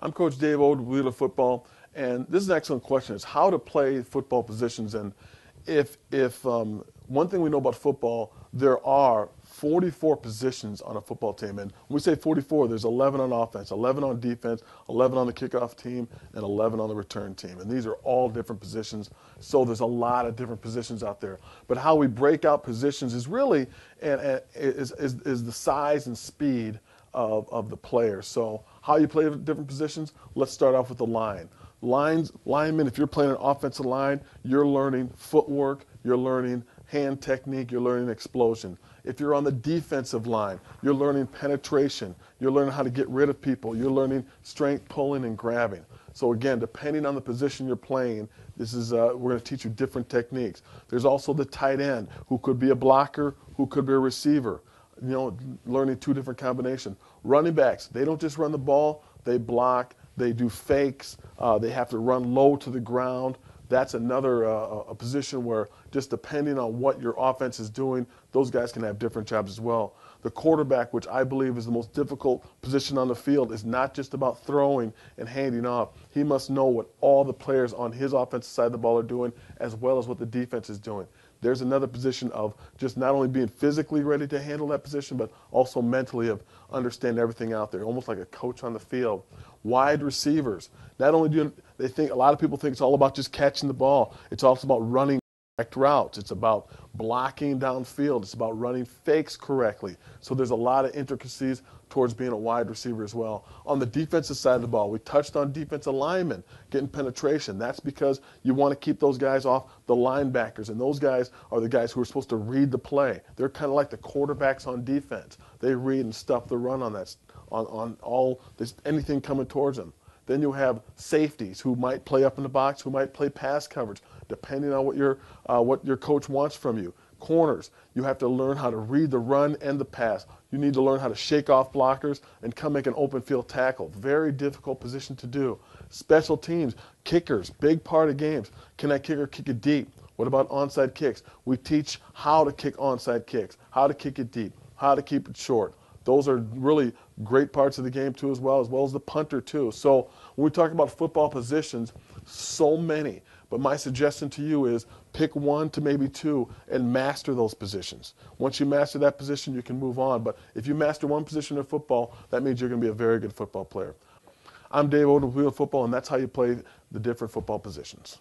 I'm Coach Dave Ode, Wheeler Football, and this is an excellent question. It's how to play football positions. And if one thing we know about football, there are 44 positions on a football team. And when we say 44, there's 11 on offense, 11 on defense, 11 on the kickoff team, and 11 on the return team. And these are all different positions. So there's a lot of different positions out there. But how we break out positions is really is the size and speed of the player. So how you play different positions, let's start off with the line. Linemen, if you're playing an offensive line, you're learning footwork, you're learning hand technique, you're learning explosion. If you're on the defensive line, you're learning penetration, you're learning how to get rid of people, you're learning strength pulling and grabbing. So again, depending on the position you're playing, this is we're going to teach you different techniques. There's also the tight end, who could be a blocker, who could be a receiver. You know, learning two different combinations. Running backs, they don't just run the ball, they block, they do fakes, they have to run low to the ground. That's another a position where just depending on what your offense is doing, those guys can have different jobs as well. The quarterback, which I believe is the most difficult position on the field, is not just about throwing and handing off. He must know what all the players on his offensive side of the ball are doing, as well as what the defense is doing. There's another position of just not only being physically ready to handle that position, but also mentally of understanding everything out there, almost like a coach on the field. Wide receivers. Not only do they think, a lot of people think it's all about just catching the ball. It's also about running correct routes. It's about blocking downfield. It's about running fakes correctly. So there's a lot of intricacies towards being a wide receiver as well. On the defensive side of the ball, we touched on defensive linemen getting penetration. That's because you want to keep those guys off the linebackers, and those guys are the guys who are supposed to read the play. They're kind of like the quarterbacks on defense. They read and stuff the run on that, on all this, anything coming towards them. Then you have safeties who might play up in the box, who might play pass coverage, depending on what your coach wants from you. Corners, you have to learn how to read the run and the pass. You need to learn how to shake off blockers and come make an open field tackle. Very difficult position to do. Special teams, kickers, big part of games. Can that kicker kick it deep? What about onside kicks? We teach how to kick onside kicks, how to kick it deep, how to keep it short. Those are really great parts of the game too, as well as the punter too. So when we talk about football positions, so many. But my suggestion to you is pick one to maybe two and master those positions. Once you master that position, you can move on. But if you master one position in football, that means you're going to be a very good football player. I'm Dave Ode of Wheeler Football, and that's how you play the different football positions.